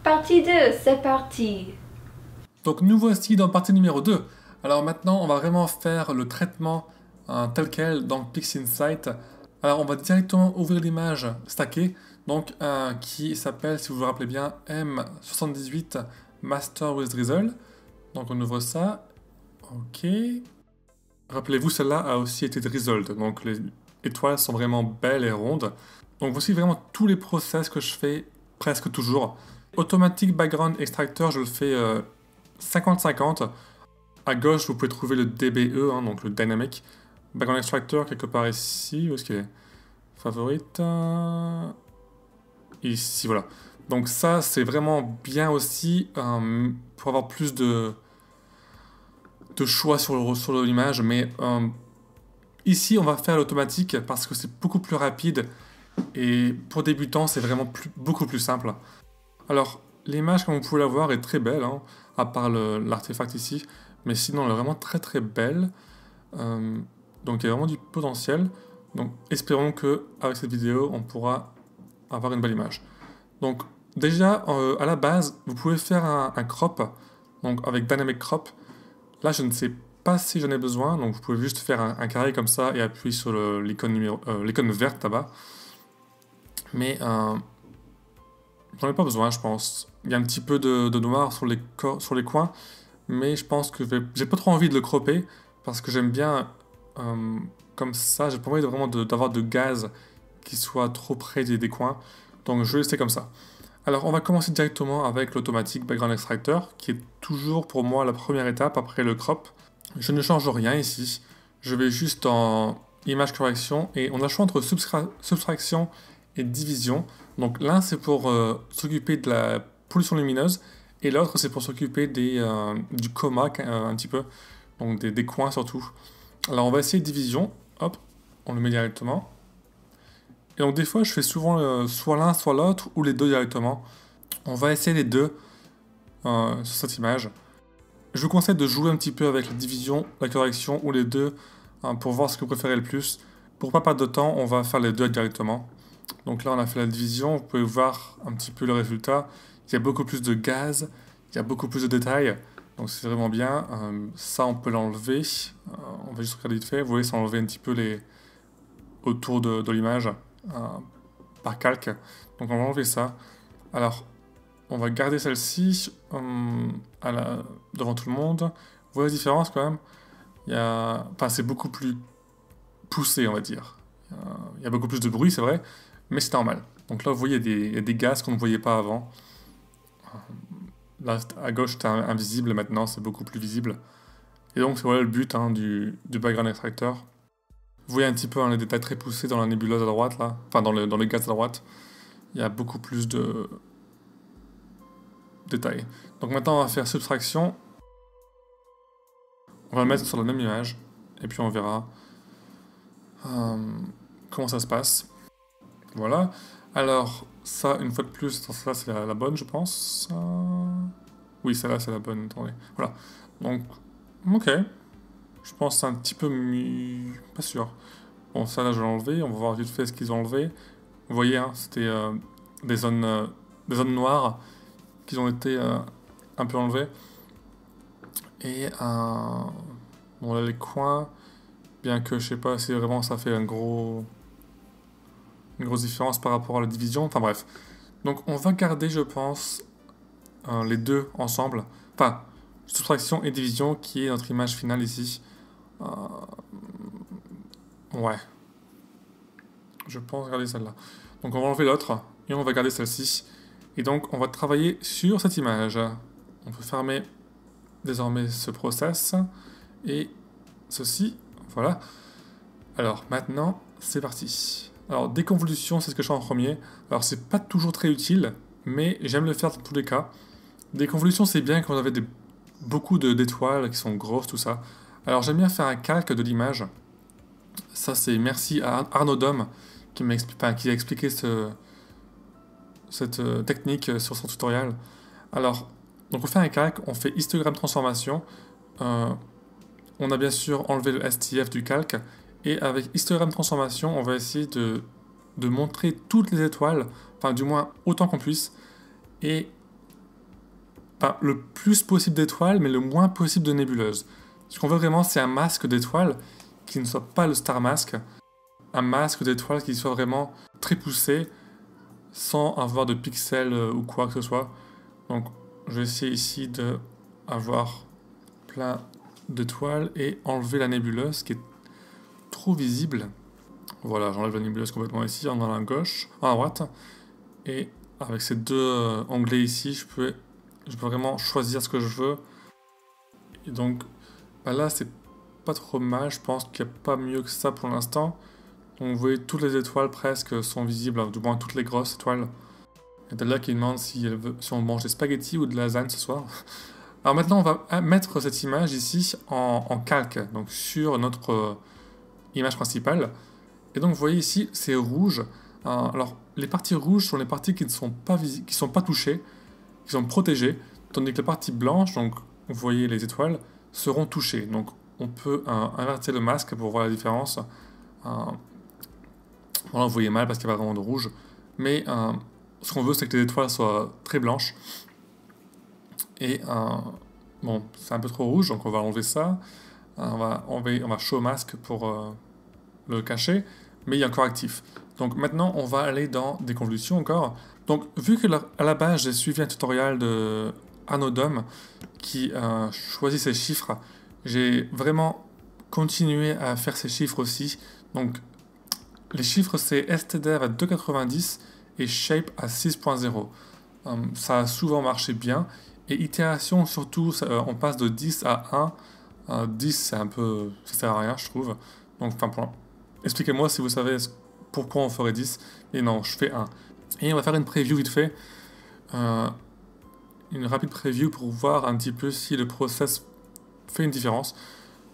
Partie 2, c'est parti. Donc nous voici dans partie numéro 2. Alors maintenant, on va vraiment faire le traitement tel quel dans PixInsight. Alors on va directement ouvrir l'image stackée, donc qui s'appelle, si vous vous rappelez bien, M78 Master with Drizzle. Donc on ouvre ça. Ok. Rappelez-vous, celle-là a aussi été drizzled, donc les étoiles sont vraiment belles et rondes. Donc voici vraiment tous les process que je fais presque toujours. Automatic Background Extractor, je le fais 50-50. À gauche, vous pouvez trouver le DBE, donc le Dynamic Background Extractor, quelque part ici. Où est-ce qu'il est? Favorite. Ici, voilà. Donc ça, c'est vraiment bien aussi pour avoir plus de choix sur l'image. Mais ici, on va faire l'automatique parce que c'est beaucoup plus rapide. Et pour débutants, c'est vraiment beaucoup plus simple. Alors, l'image, comme vous pouvez la voir, est très belle, à part l'artefact ici. Mais sinon, elle est vraiment très très belle. Donc, il y a vraiment du potentiel. Donc, espérons qu'avec cette vidéo, on pourra avoir une belle image. Donc, déjà, à la base, vous pouvez faire un crop, donc avec Dynamic Crop. Là, je ne sais pas si j'en ai besoin, donc vous pouvez juste faire un carré comme ça et appuyer sur l'icône verte là-bas. Mais j'en ai pas besoin, je pense. Il y a un petit peu de noir sur les coins, mais je pense que j'ai pas trop envie de le cropper parce que j'aime bien comme ça. J'ai pas envie d'avoir de gaz qui soit trop près des coins, donc je vais laisser comme ça. Alors on va commencer directement avec l'automatique Background Extractor, qui est toujours pour moi la première étape après le crop. Je ne change rien ici. Je vais juste en image correction et on a le choix entre subtraction et division. Donc l'un c'est pour s'occuper de la pollution lumineuse et l'autre c'est pour s'occuper du coma un petit peu, donc des coins surtout. Alors on va essayer division, hop, on le met directement. Et donc des fois je fais souvent soit l'un soit l'autre ou les deux directement. On va essayer les deux sur cette image. Je vous conseille de jouer un petit peu avec la division, la correction ou les deux pour voir ce que vous préférez le plus. Pour pas perdre de temps, on va faire les deux directement. Donc là, on a fait la division, vous pouvez voir un petit peu le résultat. Il y a beaucoup plus de gaz, il y a beaucoup plus de détails, donc c'est vraiment bien. Ça, on peut l'enlever. On va juste regarder vite fait. Vous voyez, ça a enlevé un petit peu autour de l'image par calque. Donc on va enlever ça. Alors, on va garder celle-ci devant tout le monde. Vous voyez la différence quand même? Enfin, c'est beaucoup plus poussé, on va dire. Il y a beaucoup plus de bruit, c'est vrai, mais c'est normal. Donc là, vous voyez, il y a des gaz qu'on ne voyait pas avant. Là, à gauche, c'était invisible, maintenant, c'est beaucoup plus visible. Et donc, c'est voilà le but du Background Extractor. Vous voyez un petit peu les détails très poussés dans la nébuleuse à droite, là. Enfin, dans le gaz à droite. Il y a beaucoup plus de détails. Donc maintenant, on va faire subtraction. On va le mettre sur la même image. Et puis, on verra comment ça se passe. Voilà. Alors, ça, une fois de plus, ça c'est la bonne, je pense. Oui, celle-là, c'est la bonne. Attendez. Voilà. Donc, ok. Je pense que c'est un petit peu pas sûr. Bon, ça, là, je vais l'enlever. On va voir vite fait ce qu'ils ont enlevé. Vous voyez, c'était des zones noires qui ont été un peu enlevées. Et, bon, là, les coins, bien que je sais pas si vraiment ça fait une grosse différence par rapport à la division. Enfin bref. Donc on va garder, je pense, les deux ensemble. Enfin, subtraction et division qui est notre image finale ici. Ouais. Je pense garder celle-là. Donc on va enlever l'autre et on va garder celle-ci. Et donc on va travailler sur cette image. On peut fermer désormais ce process. Et ceci. Voilà. Alors maintenant, c'est parti. Alors, déconvolution, c'est ce que je fais en premier. Alors, c'est pas toujours très utile, mais j'aime le faire dans tous les cas. Déconvolution, c'est bien quand vous avez beaucoup d'étoiles qui sont grosses, tout ça. Alors, j'aime bien faire un calque de l'image. Ça, c'est merci à Arnaud Dom qui a expliqué cette technique sur son tutoriel. Alors, donc on fait un calque, on fait histogramme transformation. On a bien sûr enlevé le STF du calque. Et avec histogramme transformation, on va essayer de montrer toutes les étoiles, enfin du moins autant qu'on puisse. Et le plus possible d'étoiles, mais le moins possible de nébuleuses. Ce qu'on veut vraiment, c'est un masque d'étoiles qui ne soit pas le Star Mask, un masque d'étoiles qui soit vraiment très poussé, sans avoir de pixels ou quoi que ce soit. Donc, je vais essayer ici de avoir plein d'étoiles et enlever la nébuleuse qui est trop visible. Voilà, j'enlève la nébuleuse complètement ici, en allant à gauche, à droite. Et avec ces deux onglets ici, je peux vraiment choisir ce que je veux. Et donc, là, c'est pas trop mal. Je pense qu'il n'y a pas mieux que ça pour l'instant. Donc, vous voyez, toutes les étoiles presque sont visibles, du moins toutes les grosses étoiles. Il y a là qui demande si on mange des spaghettis ou de la lasagne ce soir. Alors maintenant, on va mettre cette image ici en calque, donc sur notre image principale. Et donc, vous voyez ici, c'est rouge. Alors, les parties rouges sont les parties qui ne sont pas touchées, qui sont protégées, tandis que les parties blanches, donc vous voyez les étoiles, seront touchées. Donc, on peut inverser le masque pour voir la différence. Voilà, vous voyez mal parce qu'il y a pas vraiment de rouge. Mais ce qu'on veut, c'est que les étoiles soient très blanches. Et bon, c'est un peu trop rouge, donc on va enlever ça. On va show mask pour le cacher, mais il est encore actif. Donc maintenant, on va aller dans des convolutions encore. Donc, vu que à la base, j'ai suivi un tutoriel de Arnaud Dom qui choisit ses chiffres, j'ai vraiment continué à faire ces chiffres aussi. Donc, les chiffres, c'est stder à 2,90 et shape à 6.0. Ça a souvent marché bien. Et itération, surtout, on passe de 10 à 1. 10, c'est un peu... ça sert à rien, je trouve. Donc, expliquez-moi si vous savez pourquoi on ferait 10. Et non, je fais 1. Et on va faire une preview vite fait. Une rapide preview pour voir un petit peu si le process fait une différence.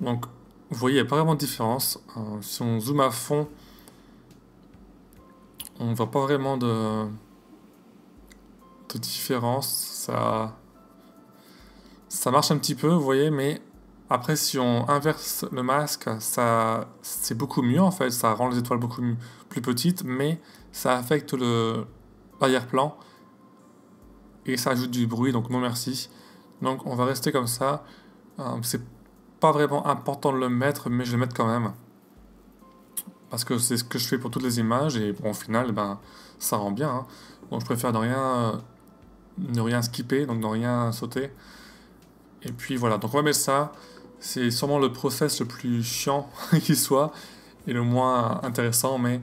Donc, vous voyez, il n'y a pas vraiment de différence. Si on zoome à fond, on ne voit pas vraiment de différence. Ça marche un petit peu, vous voyez, mais après, si on inverse le masque, c'est beaucoup mieux en fait. Ça rend les étoiles beaucoup plus petites, mais ça affecte l'arrière-plan et ça ajoute du bruit, donc non merci. Donc on va rester comme ça. C'est pas vraiment important de le mettre, mais je vais le mettre quand même. Parce que c'est ce que je fais pour toutes les images et bon, au final, ça rend bien. Hein. Donc je préfère ne rien skipper, donc ne rien sauter. Et puis voilà, donc on va mettre ça. C'est sûrement le process le plus chiant qui soit et le moins intéressant, mais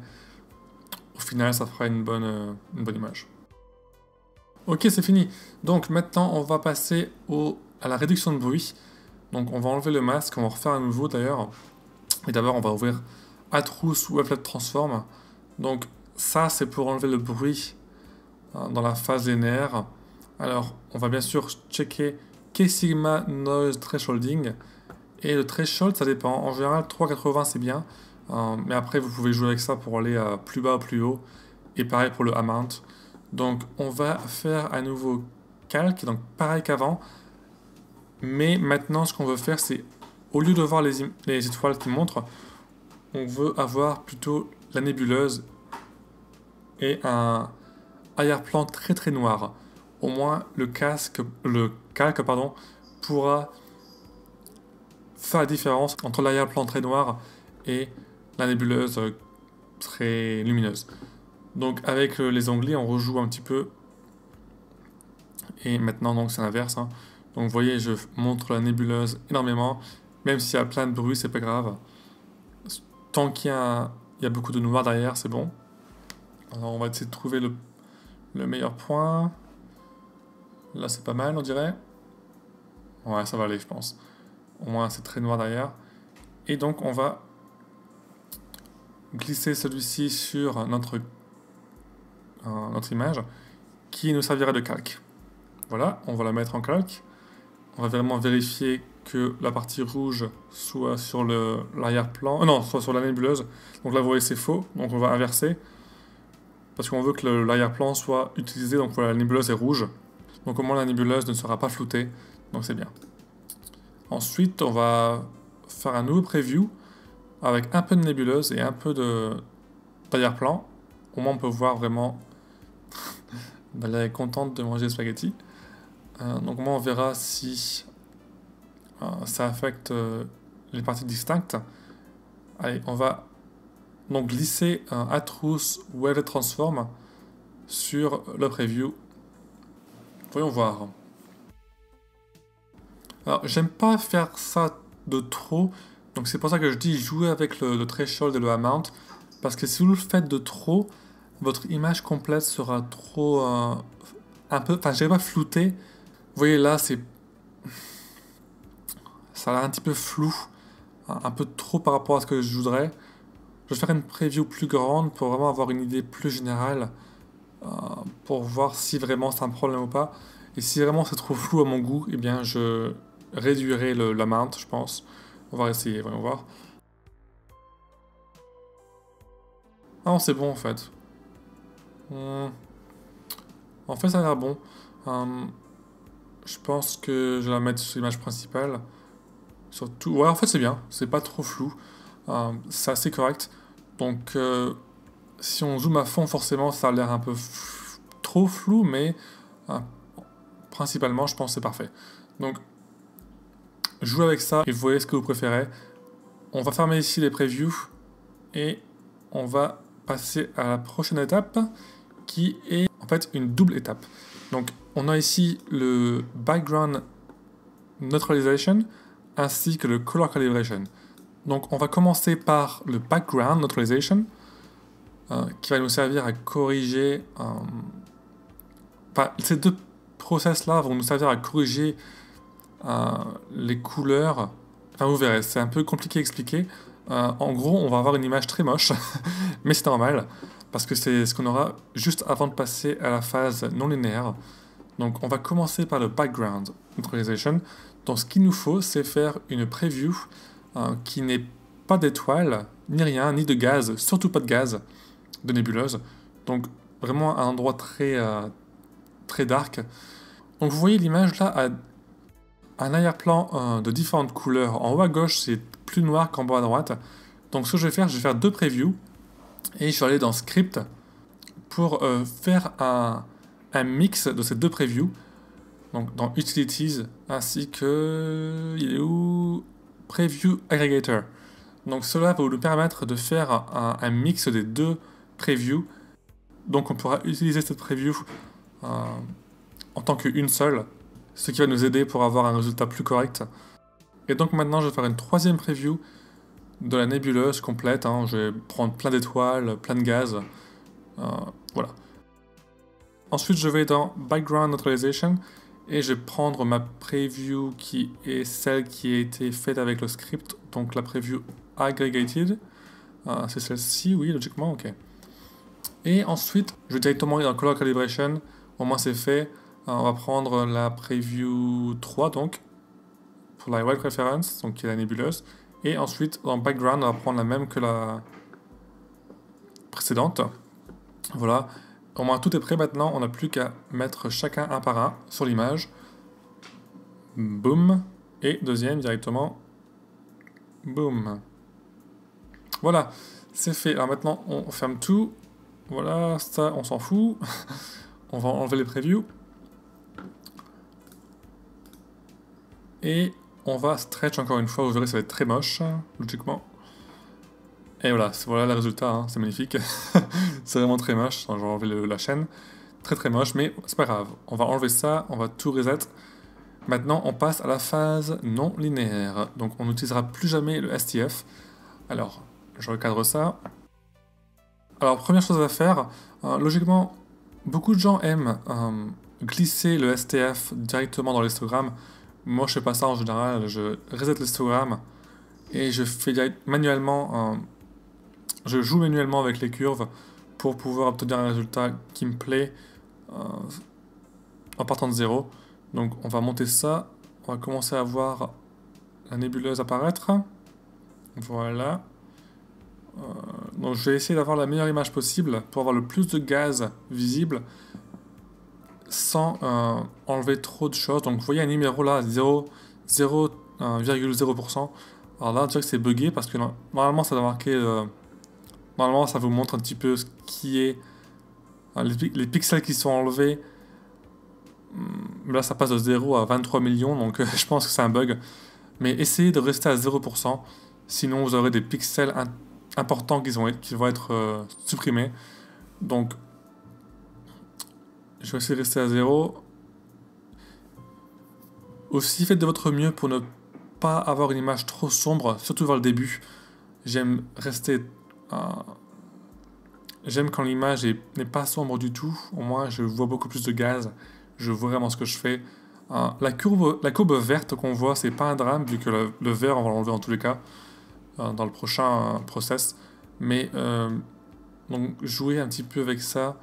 au final, ça fera une bonne image. Ok, c'est fini. Donc maintenant, on va passer à la réduction de bruit. Donc on va enlever le masque, on va refaire à nouveau d'ailleurs. Et d'abord, on va ouvrir Atrus ou Wavelet Transform. Donc ça, c'est pour enlever le bruit dans la phase linéaire. Alors, on va bien sûr checker K-Sigma Noise Thresholding. Et le threshold, ça dépend. En général, 3,80 c'est bien. Mais après, vous pouvez jouer avec ça pour aller plus bas ou plus haut. Et pareil pour le amount. Donc, on va faire à nouveau calque. Donc, pareil qu'avant. Mais maintenant, ce qu'on veut faire, c'est au lieu de voir les étoiles qui montrent, on veut avoir plutôt la nébuleuse et un arrière-plan très très noir. Au moins, le calque pourra faire la différence entre l'arrière-plan très noir et la nébuleuse très lumineuse. Donc avec les onglets, on rejoue un petit peu. Et maintenant, donc c'est l'inverse. Hein. Donc vous voyez, je montre la nébuleuse énormément. Même s'il y a plein de bruit, c'est pas grave. Tant qu'il y a beaucoup de noir derrière, c'est bon. Alors on va essayer de trouver le meilleur point. Là, c'est pas mal, on dirait. Ouais, ça va aller, je pense. Au moins, c'est très noir derrière. Et donc, on va glisser celui-ci sur notre image qui nous servira de calque. Voilà, on va la mettre en calque. On va vraiment vérifier que la partie rouge soit sur l'arrière-plan. Non, soit sur la nébuleuse. Donc là, vous voyez, c'est faux. Donc on va inverser. Parce qu'on veut que l'arrière-plan soit utilisé. Donc voilà, la nébuleuse est rouge. Donc au moins, la nébuleuse ne sera pas floutée. Donc c'est bien. Ensuite, on va faire un nouveau preview avec un peu de nébuleuse et un peu d'arrière-plan. Au moins, on peut voir vraiment. Elle est contente de manger des spaghettis. Donc moi on verra si ça affecte les parties distinctes. Allez, on va donc glisser un Atroth Wave Transform sur le preview. Voyons voir. Alors, j'aime pas faire ça de trop, donc c'est pour ça que je dis jouer avec le threshold et le amount, parce que si vous le faites de trop, votre image complète sera trop un peu, enfin, je dirais pas floutée. Vous voyez là, ça a l'air un petit peu flou, un peu trop par rapport à ce que je voudrais. Je vais faire une preview plus grande pour vraiment avoir une idée plus générale, pour voir si vraiment c'est un problème ou pas. Et si vraiment c'est trop flou à mon goût, eh bien je réduirai l'amount, je pense. On va essayer, voyons voir. Ah non, c'est bon en fait. En fait, ça a l'air bon. Je pense que je vais la mettre sur l'image principale. Surtout, ouais, en fait, c'est bien. C'est pas trop flou. C'est assez correct. Donc, si on zoome à fond, forcément, ça a l'air un peu trop flou, mais principalement, je pense que c'est parfait. Donc, jouez avec ça et voyez ce que vous préférez. On va fermer ici les previews et on va passer à la prochaine étape qui est en fait une double étape. Donc, on a ici le background neutralization ainsi que le color calibration. Donc, on va commencer par le background neutralization qui va nous servir à corriger. Enfin, ces deux process-là vont nous servir à corriger les couleurs. Enfin, vous verrez, c'est un peu compliqué à expliquer. En gros, on va avoir une image très moche, mais c'est normal, parce que c'est ce qu'on aura juste avant de passer à la phase non linéaire. Donc, on va commencer par le background neutralization. Donc, ce qu'il nous faut, c'est faire une preview qui n'est pas d'étoiles, ni rien, ni de gaz, surtout pas de gaz, de nébuleuse. Donc, vraiment un endroit très, très dark. Donc, vous voyez l'image là a un arrière-plan de différentes couleurs. En haut à gauche, c'est plus noir qu'en bas à droite. Donc, ce que je vais faire deux previews. Et je vais aller dans Script pour faire un mix de ces deux previews. Donc, dans Utilities, ainsi que... Il est où? Preview Aggregator. Donc, cela va nous permettre de faire un mix des deux previews. Donc, on pourra utiliser cette preview en tant qu'une seule, ce qui va nous aider pour avoir un résultat plus correct. Et donc maintenant je vais faire une troisième preview de la nébuleuse complète, je vais prendre plein d'étoiles, plein de gaz, voilà. Ensuite je vais dans Background Neutralization et je vais prendre ma preview qui est celle qui a été faite avec le script, donc la preview Aggregated, c'est celle-ci, oui logiquement, ok. Et ensuite je vais directement aller dans Color Calibration, au moins c'est fait. On va prendre la preview 3 donc pour la white reference, donc qui est la nébuleuse, et ensuite dans background on va prendre la même que la précédente. Voilà, au moins tout est prêt maintenant, on n'a plus qu'à mettre chacun un par un sur l'image. Boum, et deuxième directement. Boum. Voilà, c'est fait. Alors maintenant on ferme tout. Voilà, ça on s'en fout. On va enlever les previews. Et on va stretch encore une fois, vous verrez ça va être très moche, logiquement. Et voilà le résultat, c'est magnifique. C'est vraiment très moche, je vais enlever la chaîne. Très très moche, mais c'est pas grave. On va enlever ça, on va tout reset. Maintenant on passe à la phase non linéaire. Donc on n'utilisera plus jamais le STF. Alors, je recadre ça. Alors première chose à faire, logiquement, beaucoup de gens aiment glisser le STF directement dans l'histogramme. Moi, je fais pas ça en général, je reset l'histogramme et je fais manuellement, je joue manuellement avec les curves pour pouvoir obtenir un résultat qui me plaît en partant de zéro. Donc, on va monter ça, on va commencer à voir la nébuleuse apparaître. Voilà. Donc, je vais essayer d'avoir la meilleure image possible pour avoir le plus de gaz visible sans enlever trop de choses. Donc vous voyez un numéro là, 0,0%. Alors là, on dirait que c'est buggé parce que normalement ça doit marquer... normalement ça vous montre un petit peu ce qui est... les pixels qui sont enlevés Là, ça passe de 0 à 23 millions, donc je pense que c'est un bug. Mais essayez de rester à 0%, sinon vous aurez des pixels importants qui vont être supprimés. Donc, je vais essayer de rester à 0. Aussi, faites de votre mieux pour ne pas avoir une image trop sombre, surtout vers le début. J'aime rester... J'aime quand l'image n'est pas sombre du tout. Au moins, je vois beaucoup plus de gaz. Je vois vraiment ce que je fais. La courbe verte qu'on voit, c'est pas un drame, vu que le vert, on va l'enlever en tous les cas, dans le prochain process. Mais, donc, jouez un petit peu avec ça.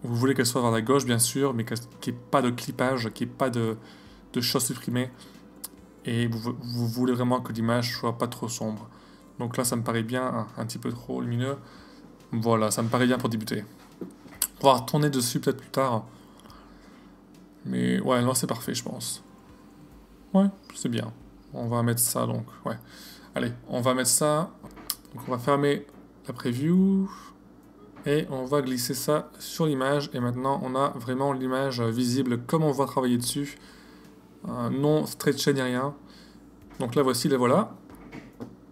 Vous voulez qu'elle soit vers la gauche, bien sûr, mais qu'il n'y ait pas de clippage, qu'il n'y ait pas de choses supprimées. Et vous voulez vraiment que l'image soit pas trop sombre. Donc là, ça me paraît bien, un petit peu trop lumineux. Voilà, ça me paraît bien pour débuter. On va retourner dessus peut-être plus tard. Mais ouais, là c'est parfait, je pense. Ouais, c'est bien. On va mettre ça donc, ouais. Allez, on va mettre ça. Donc on va fermer la preview. Et on va glisser ça sur l'image. Et maintenant, on a vraiment l'image visible comme on va travailler dessus. Non stretché ni rien. Donc là, voici, les voilà.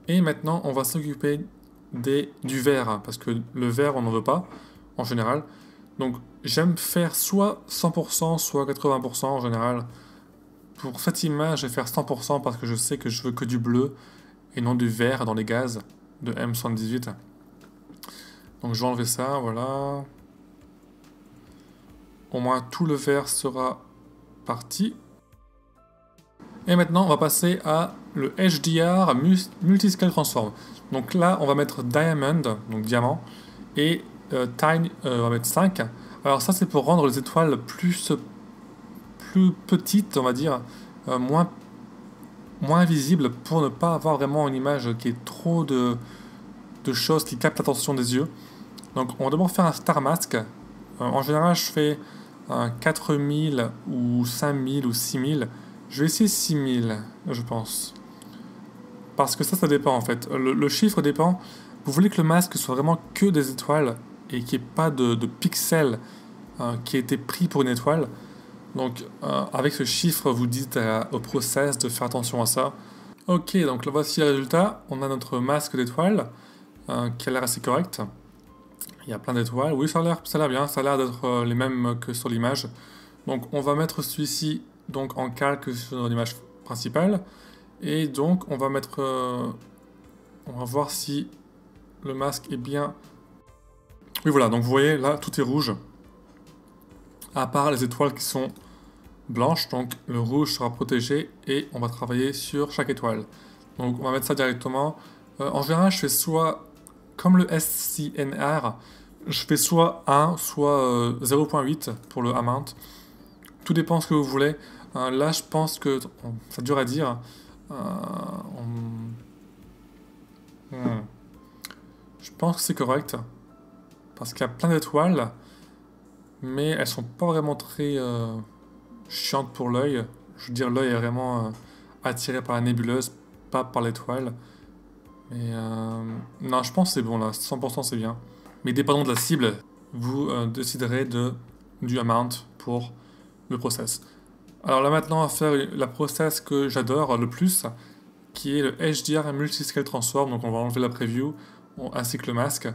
Et maintenant, on va s'occuper du vert, parce que le vert, on n'en veut pas, en général. Donc, j'aime faire soit 100%, soit 80% en général. Pour cette image, je vais faire 100% parce que je sais que je veux que du bleu et non du vert dans les gaz de M78. Donc, je vais enlever ça, voilà. Au moins, tout le vert sera parti. Et maintenant, on va passer à le HDR Multiscale Transform. Donc là, on va mettre Diamond, donc diamant, et Tine, on va mettre 5. Alors ça, c'est pour rendre les étoiles plus petites, on va dire, moins visibles, pour ne pas avoir vraiment une image qui est trop de choses qui captent l'attention des yeux. Donc on va d'abord faire un Star Mask. En général, je fais 4000 ou 5000 ou 6000. Je vais essayer 6000, je pense. Parce que ça dépend en fait. Le chiffre dépend. Vous voulez que le masque soit vraiment que des étoiles et qu'il n'y ait pas de pixels qui aient été pris pour une étoile. Donc avec ce chiffre, vous dites au process de faire attention à ça. Ok, donc là voici le résultat. On a notre masque d'étoiles qui a l'air assez correct. Il y a plein d'étoiles. Oui, ça a l'air bien. Ça a l'air d'être les mêmes que sur l'image. Donc on va mettre celui-ci donc en calque sur l'image principale. Et donc on va mettre... on va voir si le masque est bien... Oui voilà, donc vous voyez là tout est rouge. À part les étoiles qui sont blanches, donc le rouge sera protégé et on va travailler sur chaque étoile. Donc on va mettre ça directement. En général je fais soit, comme le SCNR, je fais soit 1, soit 0.8 pour le amount. Tout dépend de ce que vous voulez. Là je pense que, c'est dur à dire, je pense que c'est correct. Parce qu'il y a plein d'étoiles, mais elles sont pas vraiment très chiantes pour l'œil. Je veux dire, l'œil est vraiment attiré par la nébuleuse, pas par l'étoile. Mais non, je pense que c'est bon là, 100% c'est bien. Mais dépendant de la cible, vous déciderez du amount pour le process. Alors là maintenant, on va faire la process que j'adore le plus, qui est le HDR Multiscale Transform. Donc on va enlever la preview, ainsi que le masque.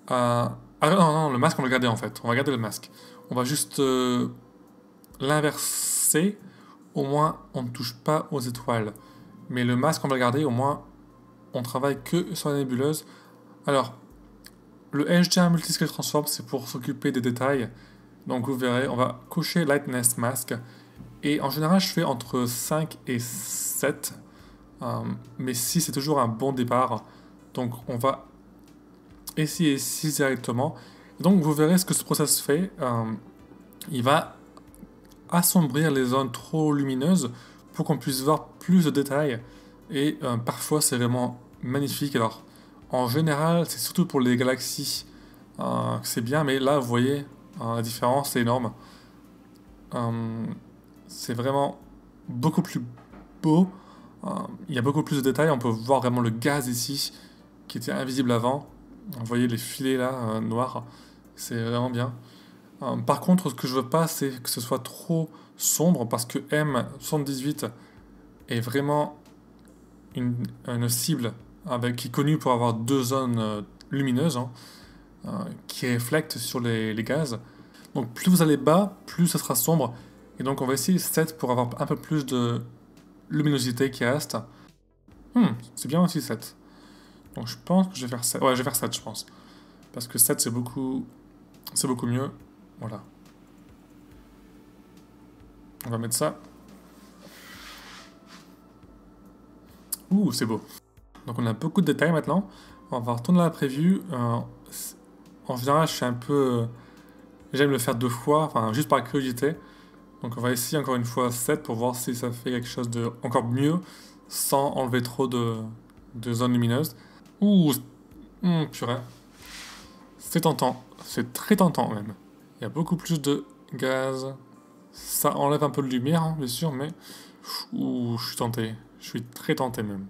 Non, le masque on va le garder en fait. On va garder le masque. On va juste l'inverser. Au moins on ne touche pas aux étoiles. Mais le masque on va le garder. Au moins on travaille que sur la nébuleuse. Alors le HDR Multiscale Transform c'est pour s'occuper des détails. Donc vous verrez, on va cocher Lightness Mask. Et en général je fais entre 5 et 7. Mais 6 c'est toujours un bon départ. Donc on va essayer 6 directement. Donc vous verrez ce que ce process fait. Il va assombrir les zones trop lumineuses pour qu'on puisse voir plus de détails. Et parfois c'est vraiment magnifique. Alors en général c'est surtout pour les galaxies que c'est bien. Mais là vous voyez la différence c'est énorme. C'est vraiment beaucoup plus beau. Il y a beaucoup plus de détails. On peut voir vraiment le gaz ici qui était invisible avant. Vous voyez les filets là noirs. C'est vraiment bien. Par contre, ce que je veux pas, c'est que ce soit trop sombre, parce que M78 est vraiment une cible qui est connue pour avoir deux zones lumineuses, hein, qui reflètent sur les gaz. Donc plus vous allez bas, plus ça sera sombre. Et donc on va essayer 7 pour avoir un peu plus de luminosité qui reste. C'est bien aussi 7. Donc je pense que je vais faire 7. Ouais, je vais faire 7, je pense. Parce que 7, c'est beaucoup mieux. Voilà. On va mettre ça. Ouh, c'est beau. Donc on a beaucoup de détails maintenant. On va retourner à la preview. En général, je suis un peu... J'aime le faire deux fois, enfin juste par curiosité. Donc on va essayer encore une fois 7 pour voir si ça fait quelque chose de encore mieux sans enlever trop de zones lumineuses. Ouh, purée. C'est tentant, c'est très tentant même. Il y a beaucoup plus de gaz. Ça enlève un peu de lumière, hein, bien sûr, mais... Ouh, je suis tenté. Je suis très tenté même.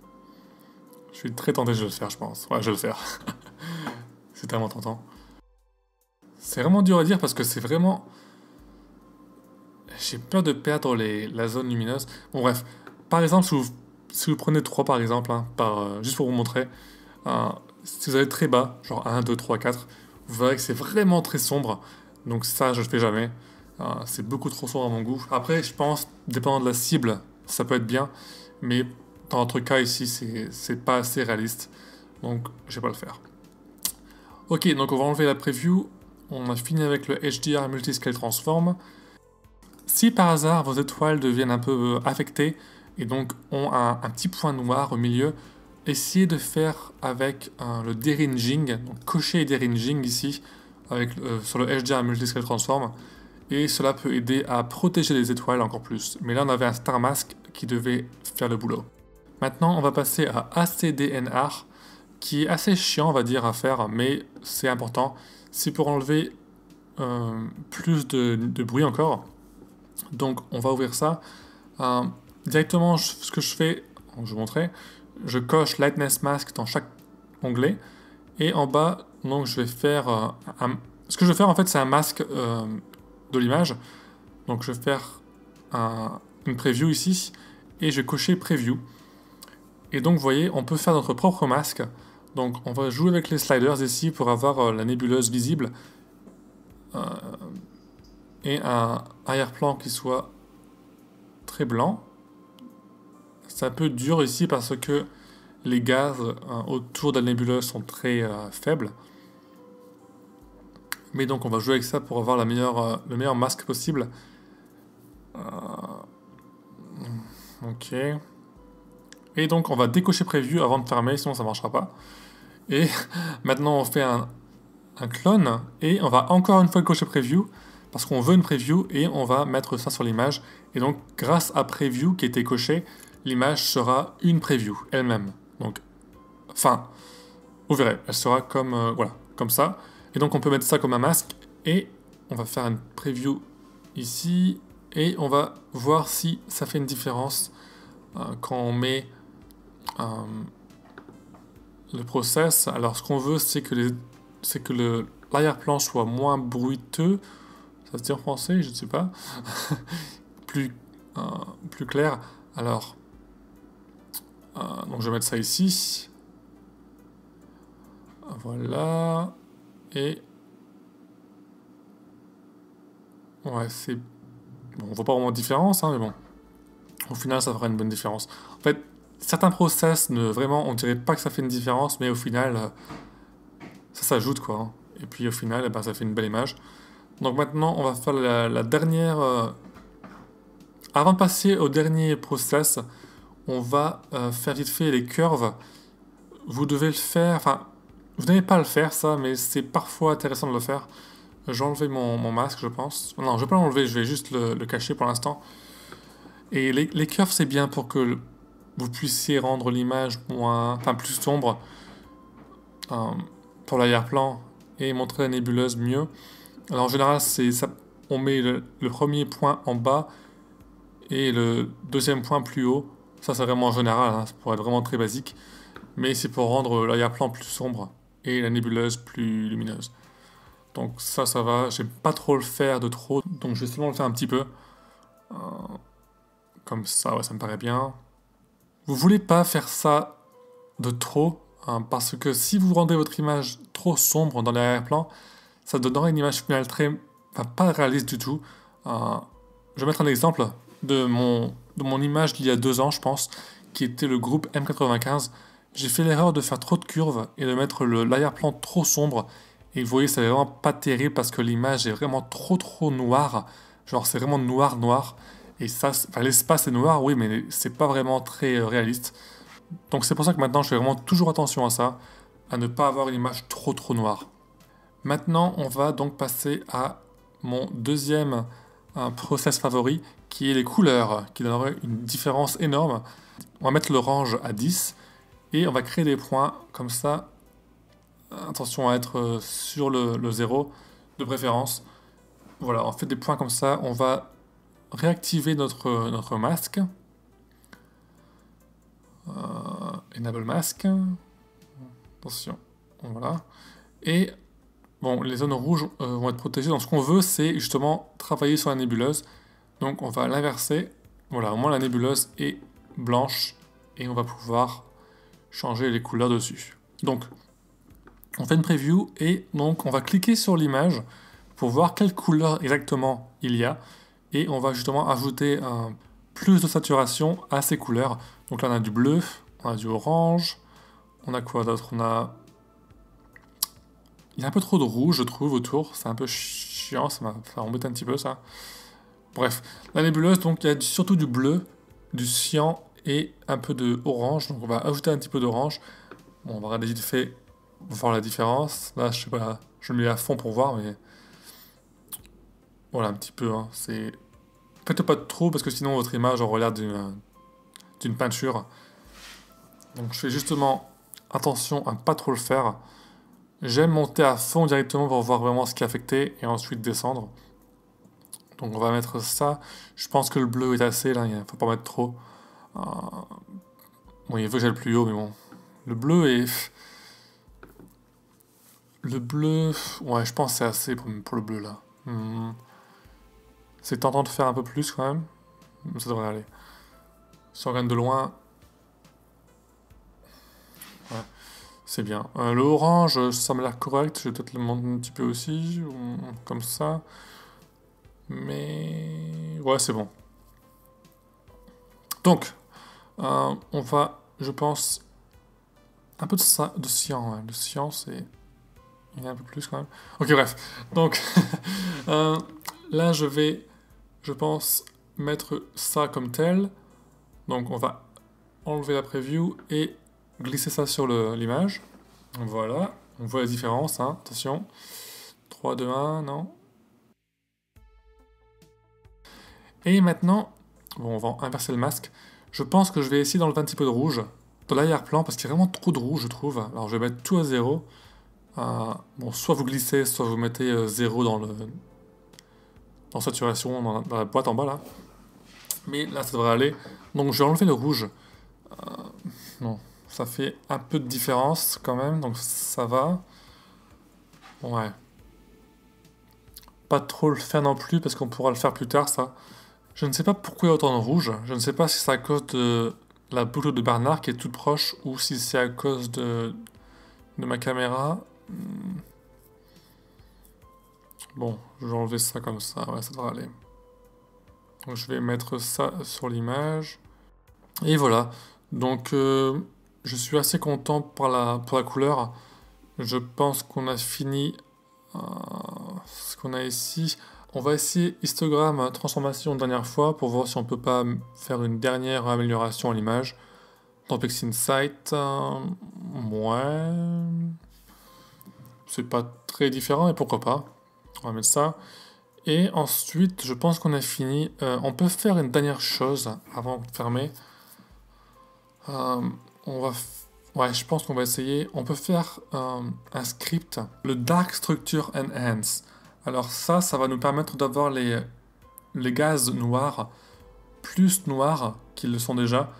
Je suis très tenté, je vais le faire, je pense. Ouais, je vais le faire. C'est tellement tentant. C'est vraiment dur à dire parce que c'est vraiment... J'ai peur de perdre la zone lumineuse. Bon bref, par exemple, si vous prenez 3 par exemple, hein, juste pour vous montrer, si vous allez très bas, genre 1, 2, 3, 4, vous verrez que c'est vraiment très sombre. Donc ça, je le fais jamais. C'est beaucoup trop sombre à mon goût. Après, je pense, dépendant de la cible, ça peut être bien. Mais dans notre cas ici, c'est pas assez réaliste. Donc, je vais pas le faire. Ok, donc on va enlever la preview. On a fini avec le HDR Multiscale Transform. Si par hasard vos étoiles deviennent un peu affectées et donc ont un petit point noir au milieu, essayez de faire avec le deringing, donc cocher deringing ici sur le HDR Multiscale Transform, et cela peut aider à protéger les étoiles encore plus. Mais là on avait un Star Mask qui devait faire le boulot. Maintenant on va passer à ACDNR, qui est assez chiant on va dire à faire, mais c'est important. C'est pour enlever plus de bruit encore. Donc on va ouvrir ça. Directement, ce que je fais, je vais vous montrer, je coche Lightness Mask dans chaque onglet. Et en bas, donc je vais faire... ce que je vais faire en fait, c'est un masque de l'image. Donc je vais faire une preview ici. Et je vais cocher Preview. Et donc vous voyez, on peut faire notre propre masque. Donc on va jouer avec les sliders ici pour avoir la nébuleuse visible. Et un arrière-plan qui soit très blanc. C'est un peu dur ici parce que les gaz autour de la nébuleuse sont très faibles. Mais donc on va jouer avec ça pour avoir le meilleur masque possible. Ok. Et donc on va décocher Preview avant de fermer, sinon ça ne marchera pas. Et maintenant on fait un clone et on va encore une fois cocher Preview parce qu'on veut une preview et on va mettre ça sur l'image. Et donc grâce à Preview qui a été coché, l'image sera une preview elle-même. Donc, enfin, vous verrez, elle sera comme, voilà, comme ça. Et donc on peut mettre ça comme un masque et on va faire une preview ici et on va voir si ça fait une différence quand on met le process. Alors ce qu'on veut c'est que l'arrière-plan soit moins bruiteux. Ça se dit en français, je ne sais pas. plus clair. Alors, donc je vais mettre ça ici. Voilà. Et... Ouais, c'est... Bon, on voit pas vraiment de différence, hein, mais bon. Au final, ça fera une bonne différence. En fait, certains process, vraiment, on dirait pas que ça fait une différence, mais au final, ça s'ajoute, quoi. Hein. Et puis au final, eh ben, ça fait une belle image. Donc maintenant, on va faire la dernière... Avant de passer au dernier process, on va faire vite fait les curves. Vous devez le faire... Enfin, vous n'allez pas le faire, ça, mais c'est parfois intéressant de le faire. J'ai enlevé mon masque, je pense. Non, je vais pas l'enlever, je vais juste le cacher pour l'instant. Et les curves, c'est bien pour que vous puissiez rendre l'image plus sombre pour l'arrière-plan et montrer la nébuleuse mieux. Alors en général, on met le premier point en bas et le deuxième point plus haut. Ça, c'est vraiment en général, hein, ça pourrait être vraiment très basique. Mais c'est pour rendre l'arrière-plan plus sombre et la nébuleuse plus lumineuse. Donc ça va. J'aime pas trop le faire de trop. Donc je vais seulement le faire un petit peu. Euh, Comme ça, ouais, ça me paraît bien. Vous voulez pas faire ça de trop, hein, parce que si vous rendez votre image trop sombre dans l'arrière-plan, ça donnera une image finale enfin, pas réaliste du tout. Euh, je vais mettre un exemple de mon image d'il y a 2 ans, je pense, qui était le groupe M95. J'ai fait l'erreur de faire trop de curves et de mettre l'arrière-plan trop sombre. Et vous voyez, c'est vraiment pas terrible parce que l'image est vraiment trop noire. Genre, c'est vraiment noir. Et ça, enfin, l'espace est noir, oui, mais c'est pas vraiment très réaliste. Donc c'est pour ça que maintenant, je fais vraiment toujours attention à ça, à ne pas avoir une image trop noire. Maintenant, on va donc passer à mon deuxième process favori, qui est les couleurs, qui donnerait une différence énorme. On va mettre l'orange à 10, et on va créer des points comme ça. Attention à être sur le 0, de préférence. Voilà, on fait des points comme ça, on va réactiver notre masque. Enable mask. Attention, voilà. Et bon, les zones rouges vont être protégées. Donc ce qu'on veut, c'est justement travailler sur la nébuleuse. Donc on va l'inverser. Voilà, au moins la nébuleuse est blanche et on va pouvoir changer les couleurs dessus. Donc, on fait une preview et donc on va cliquer sur l'image pour voir quelle couleur exactement il y a. Et on va justement ajouter plus de saturation à ces couleurs. Donc là on a du bleu, on a du orange, on a quoi d'autre? Il y a un peu trop de rouge je trouve autour, c'est un peu chiant, ça embête un petit peu ça. Bref, la nébuleuse, donc il y a surtout du bleu, du cyan et un peu de orange. Donc on va ajouter un petit peu d'orange. Bon, on va regarder vite fait, voir la différence. Là je sais pas, je le mets à fond pour voir, mais voilà un petit peu, hein. C'est peut-être pas trop parce que sinon votre image aura l'air d'une peinture. Donc je fais justement attention à ne pas trop le faire. J'aime monter à fond directement pour voir vraiment ce qui est affecté et ensuite descendre. Donc on va mettre ça. Je pense que le bleu est assez là, il ne faut pas mettre trop. Bon, il veut que j'aille plus haut, mais bon. Le bleu est... Le bleu... Ouais, je pense que c'est assez pour le bleu là. C'est tentant de faire un peu plus quand même. Ça devrait aller. Si on regarde de loin... Ouais, c'est bien. Le orange, ça m'a l'air correct. Je vais peut-être le monter un petit peu aussi. Comme ça. Mais... Ouais, c'est bon. Donc, on va, je pense, un peu de cyan. Ouais. Le cyan, c'est... Il y en a un peu plus quand même. Ok, bref. Donc, là, je vais, je pense, mettre ça comme tel. Donc, on va enlever la preview et glisser ça sur l'image. Voilà. On voit la différence, hein. Attention. 3, 2, 1, non. Et maintenant, bon, on va inverser le masque. Je pense que je vais essayer d'enlever un petit peu de rouge dans l'arrière-plan parce qu'il y a vraiment trop de rouge, je trouve. Alors, je vais mettre tout à 0. Bon, soit vous glissez, soit vous mettez 0 dans saturation, dans la boîte en bas là. Mais là, ça devrait aller. Donc, je vais enlever le rouge. Non, ça fait un peu de différence quand même, donc ça va. Ouais. Pas trop le faire non plus parce qu'on pourra le faire plus tard, ça. Je ne sais pas pourquoi il y a autant de rouge. Je ne sais pas si c'est à cause de la boucle de Bernard qui est toute proche ou si c'est à cause de ma caméra. Bon, je vais enlever ça comme ça, ouais, ça devrait aller. Donc je vais mettre ça sur l'image. Et voilà. Donc je suis assez content pour la couleur. Je pense qu'on a fini ce qu'on a ici. On va essayer histogramme transformation une dernière fois pour voir si on peut pas faire une dernière amélioration à l'image. Dans PixInsight, ouais. C'est pas très différent, et pourquoi pas. On va mettre ça. Et ensuite, je pense qu'on a fini. On peut faire une dernière chose avant de fermer. Ouais, je pense qu'on va essayer. On peut faire un script, le Dark Structure Enhance. Alors ça va nous permettre d'avoir les gaz noirs plus noirs qu'ils le sont déjà.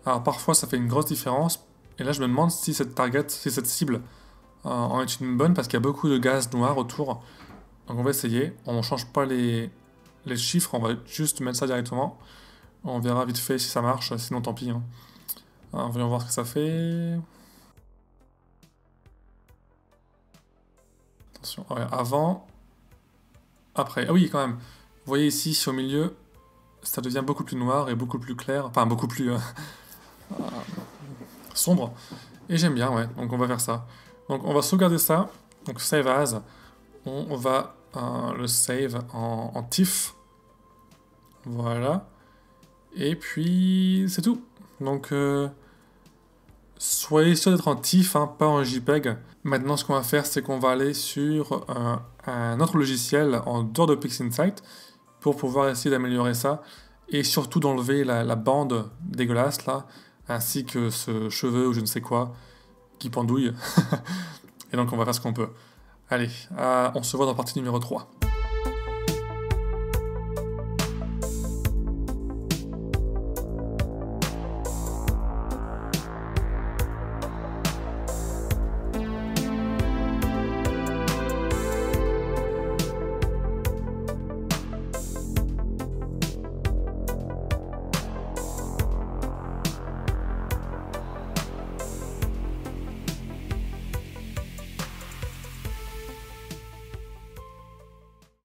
Alors parfois, ça fait une grosse différence. Et là, je me demande si cette cible en est une bonne parce qu'il y a beaucoup de gaz noirs autour. Donc on va essayer. On ne change pas les chiffres, on va juste mettre ça directement. On verra vite fait si ça marche, sinon tant pis. Hein. Alors, voyons voir ce que ça fait. Attention, ouais, avant, après. Ah oui, quand même. Vous voyez ici, au milieu, ça devient beaucoup plus noir et beaucoup plus clair. Enfin, beaucoup plus sombre. Et j'aime bien, ouais. Donc on va faire ça. Donc on va sauvegarder ça. Donc save as. On va le save en TIFF. Voilà. Et puis, c'est tout. Donc, soyez sûr d'être en TIFF, hein, pas en JPEG. Maintenant, ce qu'on va faire, c'est qu'on va aller sur un autre logiciel en dehors de PixInsight pour pouvoir essayer d'améliorer ça et surtout d'enlever la bande dégueulasse là, ainsi que ce cheveu ou je ne sais quoi qui pendouille. Et donc, on va faire ce qu'on peut. Allez, on se voit dans la partie numéro 3.